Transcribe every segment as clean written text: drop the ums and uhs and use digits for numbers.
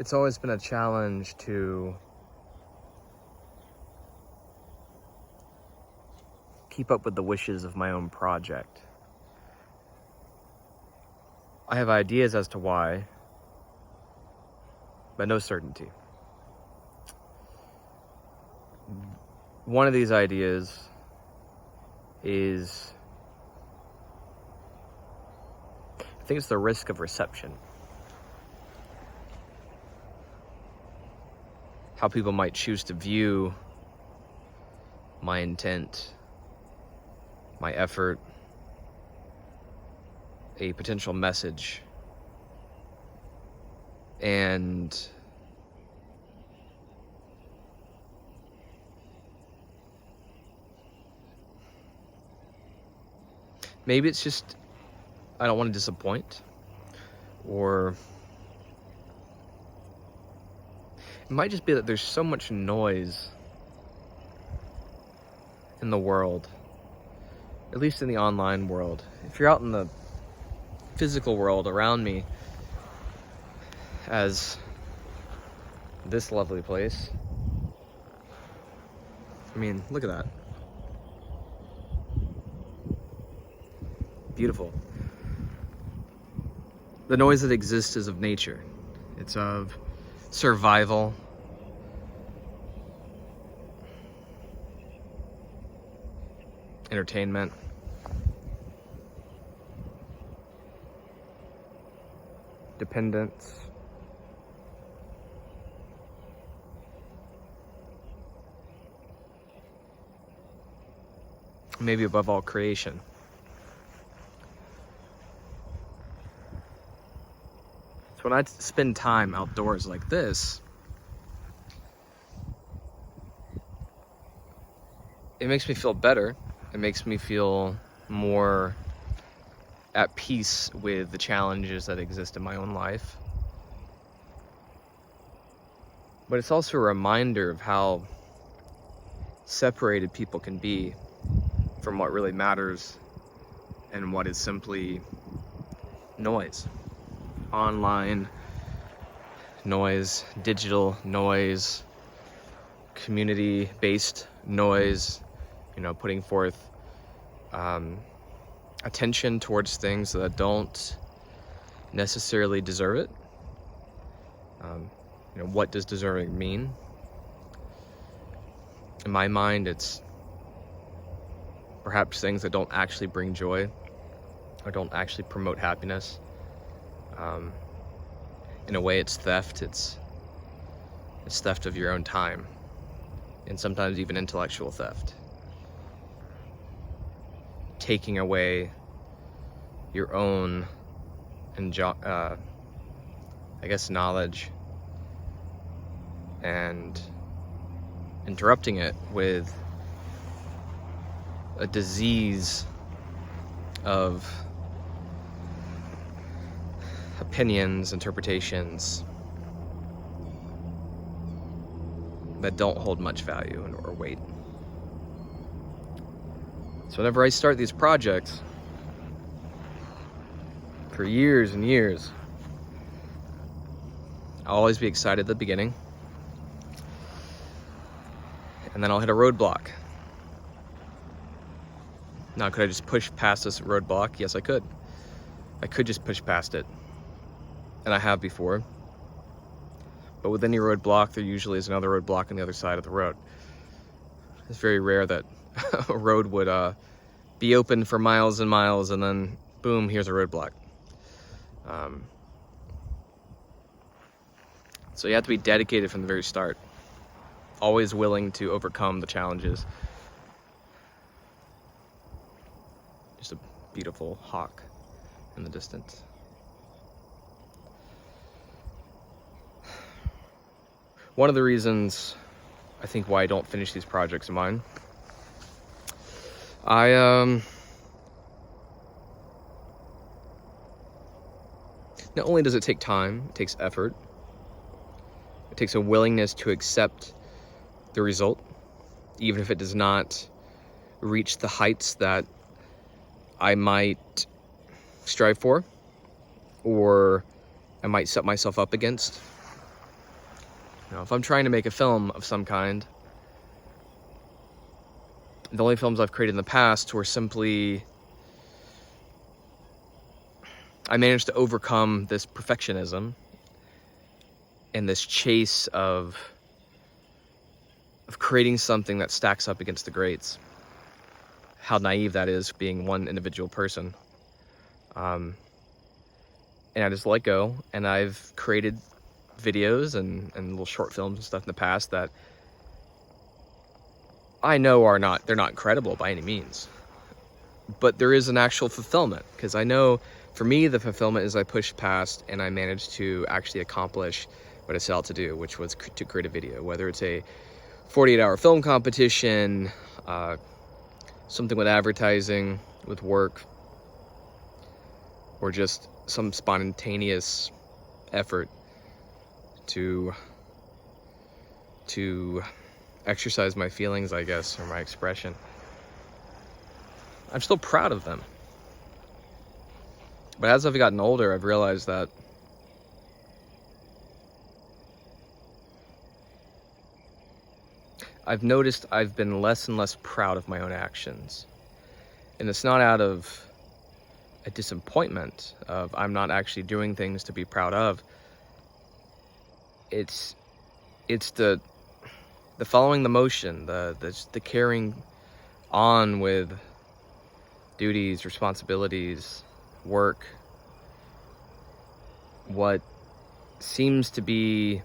It's always been a challenge to keep up with the wishes of my own project. I have ideas as to why, but no certainty. One of these ideas is, I think it's the risk of reception. How people might choose to view my intent, my effort, a potential message, and maybe it's just I don't want to disappoint, or it might just be that there's so much noise in the world, at least in the online world. If you're out in the physical world around me, as this lovely place, I mean, look at that. Beautiful. The noise that exists is of nature. It's of survival, entertainment, dependence, maybe above all, creation. So when I spend time outdoors like this, it makes me feel better. It makes me feel more at peace with the challenges that exist in my own life. But it's also a reminder of how separated people can be from what really matters and what is simply noise. Online noise, digital noise, community-based noise, putting forth attention towards things that don't necessarily deserve it. What does deserving mean? In my mind, it's perhaps things that don't actually bring joy or don't actually promote happiness. In a way, it's theft. It's theft of your own time, and sometimes even intellectual theft. Taking away your own, knowledge, and interrupting it with a disease of opinions, interpretations that don't hold much value or weight. So whenever I start these projects, for years and years, I'll always be excited at the beginning, and then I'll hit a roadblock. Now, could I just push past this roadblock? Yes, I could. I could just push past it, and I have before. But with any roadblock, there usually is another roadblock on the other side of the road. It's very rare that a road would be open for miles and miles, and then boom, here's a roadblock. So you have to be dedicated from the very start, always willing to overcome the challenges. Just a beautiful hawk in the distance. One of the reasons I think why I don't finish these projects of mine, not only does it take time, it takes effort, it takes a willingness to accept the result, even if it does not reach the heights that I might strive for, or I might set myself up against. You know, if I'm trying to make a film of some kind, the only films I've created in the past were simply, I managed to overcome this perfectionism and this chase of creating something that stacks up against the greats. How naive that is, being one individual person. And I just let go, and I've created videos and little short films and stuff in the past that I know they're not incredible by any means, but there is an actual fulfillment, because I know for me the fulfillment is I pushed past and I managed to actually accomplish what I set out to do, which was to create a video, whether it's a 48-hour film competition, something with advertising, with work, or just some spontaneous effort to exercise my feelings, I guess, or my expression. I'm still proud of them. But as I've gotten older, I've realized that I've noticed I've been less and less proud of my own actions. And it's not out of a disappointment of I'm not actually doing things to be proud of. It's the following the motion, the carrying on with duties, responsibilities, work, what seems to be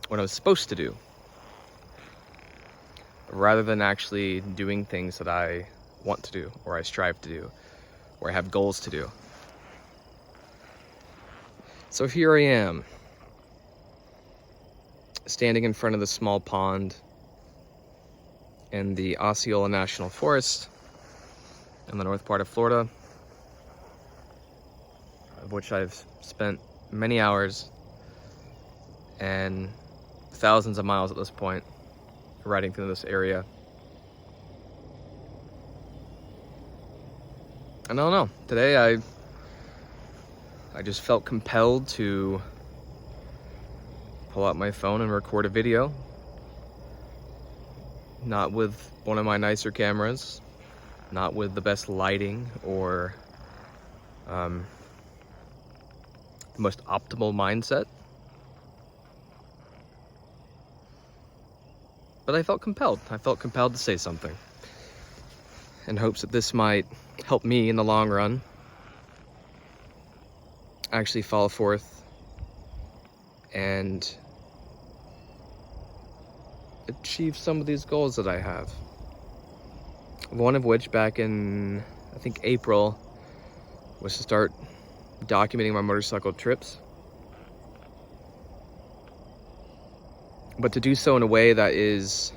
what I was supposed to do, rather than actually doing things that I want to do, or I strive to do, or I have goals to do. So here I am, standing in front of the small pond in the Osceola National Forest in the north part of Florida, of which I've spent many hours and thousands of miles at this point riding through this area. And I don't know, today I just felt compelled to pull out my phone and record a video. Not with one of my nicer cameras, not with the best lighting or the most optimal mindset. But I felt compelled. I felt compelled to say something, in hopes that this might help me in the long run actually follow forth and achieve some of these goals that I have. One of which, back in, I think, April, was to start documenting my motorcycle trips. But to do so in a way that is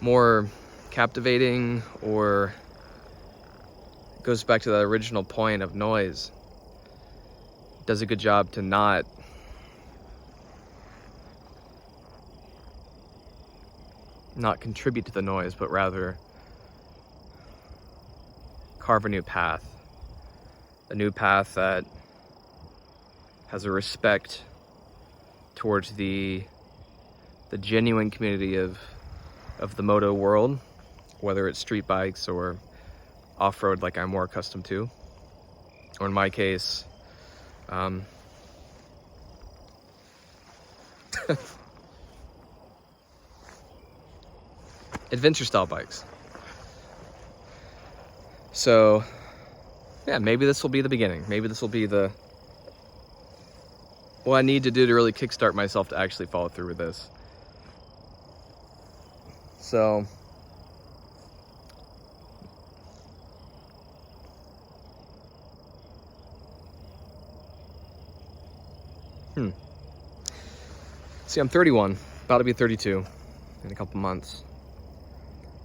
more captivating, or goes back to the original point of noise. Does a good job to not contribute to the noise, but rather carve a new path. A new path that has a respect towards the genuine community of the moto world, whether it's street bikes or off-road like I'm more accustomed to, or in my case, adventure style bikes. So yeah, maybe this will be the beginning. Maybe this will be what I need to do to really kickstart myself to actually follow through with this. So see, I'm 31, about to be 32 in a couple months.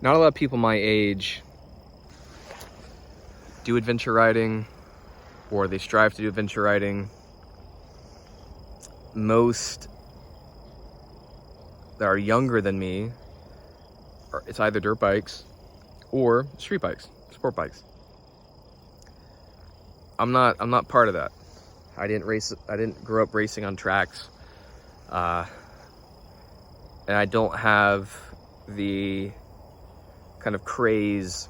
Not a lot of people my age do adventure riding, or they strive to do adventure riding. Most that are younger than me, it's either dirt bikes or street bikes, sport bikes. I'm not part of that. I didn't grow up racing on tracks. And I don't have the kind of craze,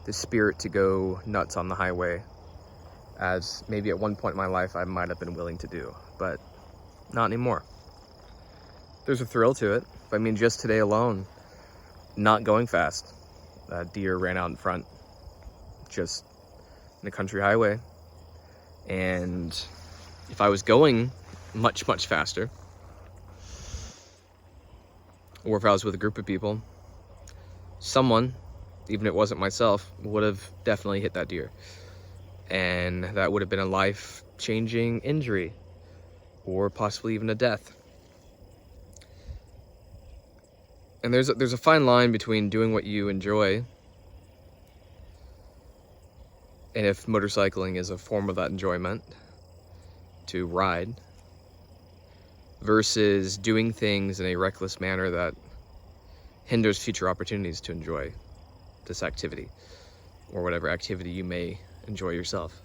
the spirit to go nuts on the highway as maybe at one point in my life I might have been willing to do, but not anymore. There's a thrill to it. I mean, just today alone, not going fast, a deer ran out in front, just in a country highway. And if I was going much, much faster, or if I was with a group of people, someone, even if it wasn't myself, would have definitely hit that deer. And that would have been a life-changing injury, or possibly even a death. And there's a fine line between doing what you enjoy, and if motorcycling is a form of that enjoyment, to ride, versus doing things in a reckless manner that hinders future opportunities to enjoy this activity, or whatever activity you may enjoy yourself.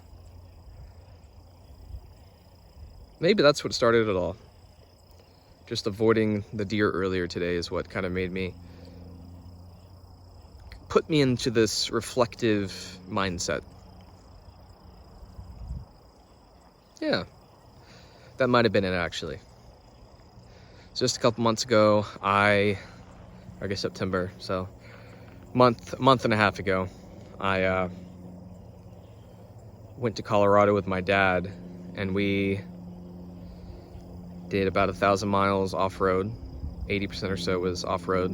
Maybe that's what started it all. Just avoiding the deer earlier today is what kind of put me into this reflective mindset. Yeah, that might have been it actually. Just a couple months ago, I guess September, so a month and a half ago, I went to Colorado with my dad, and we did about 1,000 miles off-road. 80% or so was off-road.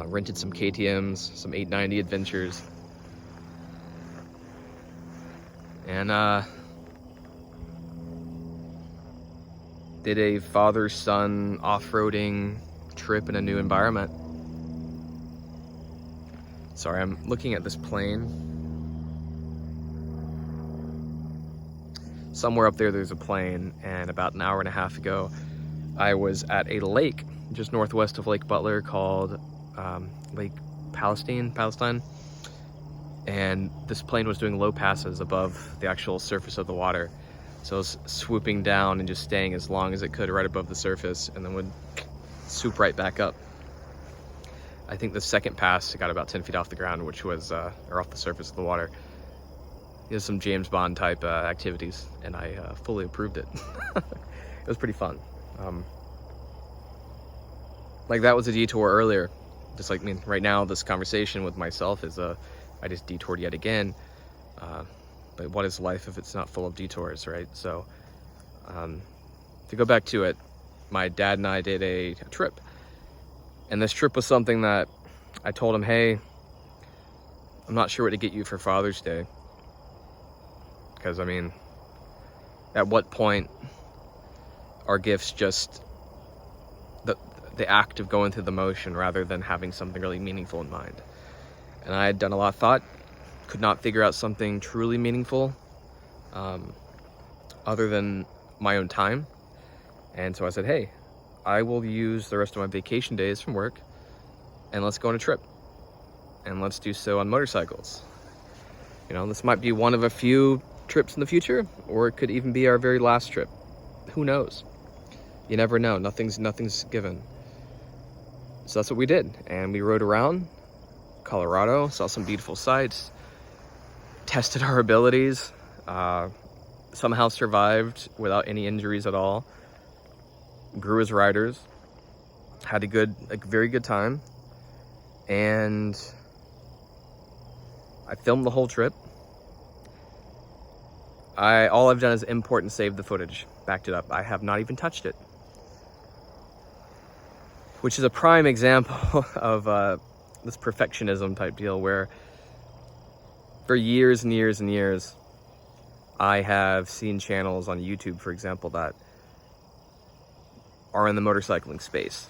Rented some KTMs, some 890 Adventures, and did a father-son off-roading trip in a new environment. Sorry, I'm looking at this plane. Somewhere up there's a plane, and about an hour and a half ago, I was at a lake just northwest of Lake Butler called Lake Palestine, and this plane was doing low passes above the actual surface of the water. So it was swooping down and just staying as long as it could right above the surface, and then would swoop right back up. I think the second pass, it got about 10 feet off the ground, which was, or off the surface of the water. It was some James Bond type activities, and I fully approved it. It was pretty fun. Like, that was a detour earlier. Just like, I mean, right now, this conversation with myself is I just detoured yet again. But what is life if it's not full of detours, right? So, to go back to it, my dad and I did a trip. And this trip was something that I told him, hey, I'm not sure what to get you for Father's Day. Because, I mean, at what point are gifts just the act of going through the motion rather than having something really meaningful in mind? And I had done a lot of thought, could not figure out something truly meaningful other than my own time. And so I said, hey, I will use the rest of my vacation days from work, and let's go on a trip. And let's do so on motorcycles. You know, this might be one of a few trips in the future, or it could even be our very last trip. Who knows? You never know. Nothing's given. So that's what we did. And we rode around Colorado, saw some beautiful sights, tested our abilities, somehow survived without any injuries at all, grew as riders, had a very good time, and I filmed the whole trip. All I've done is import and save the footage, backed it up. I have not even touched it, which is a prime example of this perfectionism type deal, where for years and years and years, I have seen channels on YouTube, for example, that are in the motorcycling space.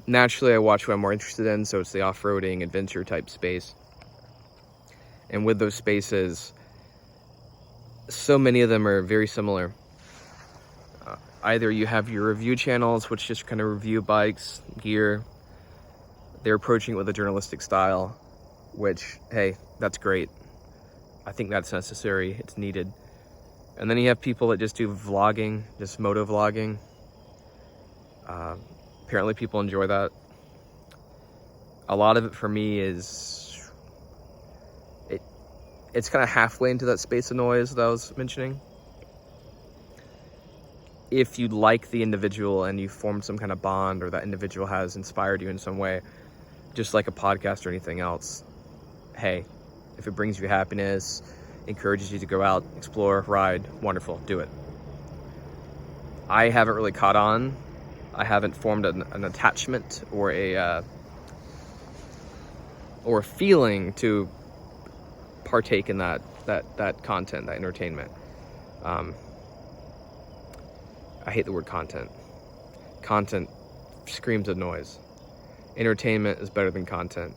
Naturally, I watch what I'm more interested in, so it's the off-roading, adventure type space. And with those spaces, so many of them are very similar. Either you have your review channels, which just kind of review bikes, gear. They're approaching it with a journalistic style, which, hey, that's great. I think that's necessary, it's needed. And then you have people that just do vlogging, just moto vlogging. Apparently people enjoy that. A lot of it for me is, it's kind of halfway into that space of noise that I was mentioning. If you like the individual and you formed some kind of bond, or that individual has inspired you in some way, just like a podcast or anything else, hey, if it brings you happiness, encourages you to go out, explore, ride, wonderful, do it. I haven't really caught on. I haven't formed an attachment or a feeling to partake in that content, that entertainment. I hate the word content. Content screams of noise. Entertainment is better than content.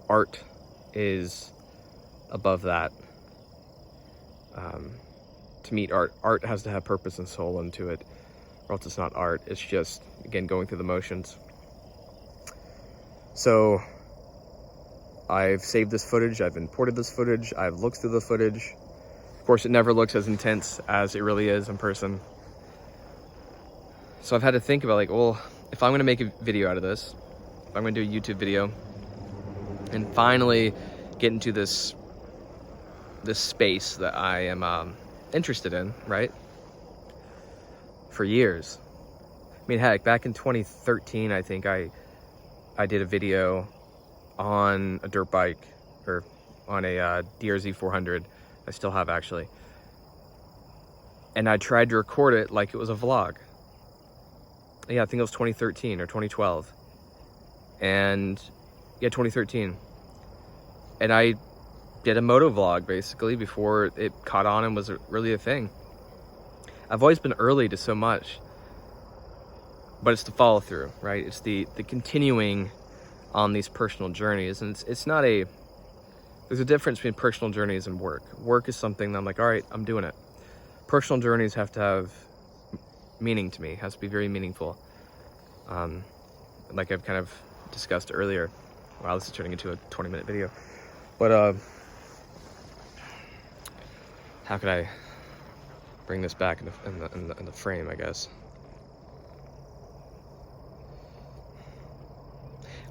Art is above that. To me, art has to have purpose and soul into it, or else it's not art. It's just, again, going through the motions. So I've saved this footage, I've imported this footage, I've looked through the footage. Of course, it never looks as intense as it really is in person. So I've had to think about, like, well, if I'm gonna make a video out of this, if I'm gonna do a YouTube video, and finally get into this space that I am interested in, right? For years. I mean, heck, back in 2013, I think I did a video on a dirt bike, or on a DRZ 400. I still have, actually. And I tried to record it like it was a vlog. Yeah, I think it was 2013 or 2012. And yeah, 2013. And I did a moto vlog basically before it caught on and was really a thing. I've always been early to so much, but it's the follow through, right? It's the continuing on these personal journeys. And it's not there's a difference between personal journeys and work. Work is something that I'm like, all right, I'm doing it. Personal journeys have to have meaning to me. It has to be very meaningful. Like I've kind of discussed earlier. Wow, this is turning into a 20-minute video. But how could I bring this back in the frame, I guess?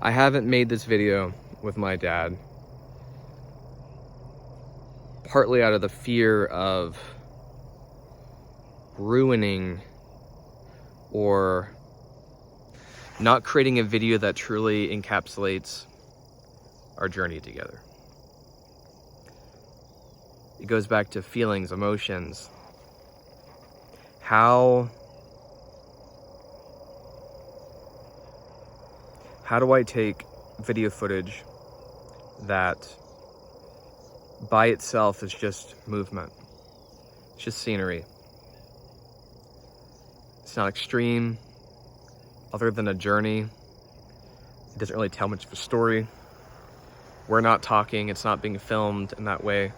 I haven't made this video with my dad, partly out of the fear of ruining or not creating a video that truly encapsulates our journey together. It goes back to feelings, emotions. How do I take video footage that by itself is just movement? It's just scenery. It's not extreme, other than a journey. It doesn't really tell much of a story. We're not talking, it's not being filmed in that way.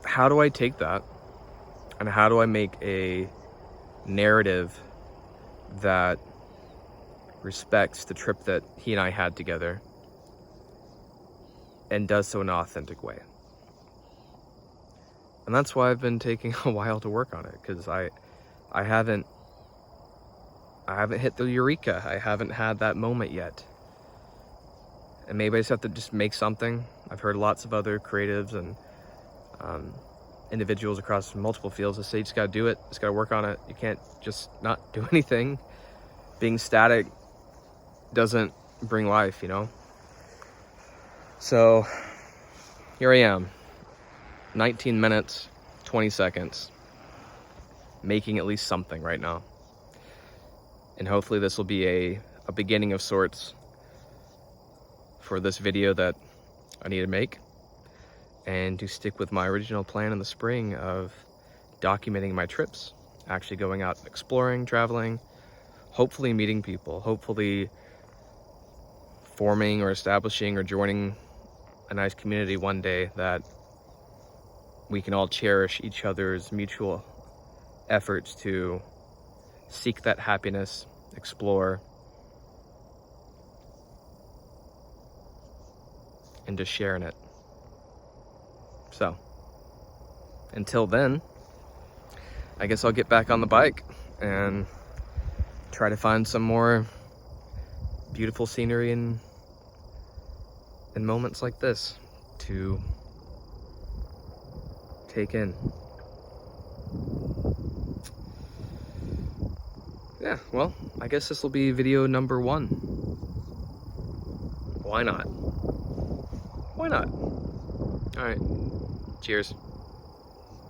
How do I take that, and how do I make a narrative that respects the trip that he and I had together and does so in an authentic way? And that's why I've been taking a while to work on it, because I haven't hit the eureka. I haven't had that moment yet. And maybe I just have to just make something. I've heard lots of other creatives and individuals across multiple fields that say you just gotta do it, just gotta work on it. You can't just not do anything. Being static doesn't bring life, you know? So here I am, 19 minutes, 20 seconds, making at least something right now. And hopefully this will be a beginning of sorts for this video that I need to make, and to stick with my original plan in the spring of documenting my trips, actually going out exploring, traveling, hopefully meeting people, hopefully forming or establishing or joining a nice community one day that we can all cherish each other's mutual efforts to seek that happiness, explore, and just share in it. So, until then, I guess I'll get back on the bike and try to find some more beautiful scenery and moments like this to take in. Yeah, well, I guess this will be video number 1. Why not? Why not? All right, cheers.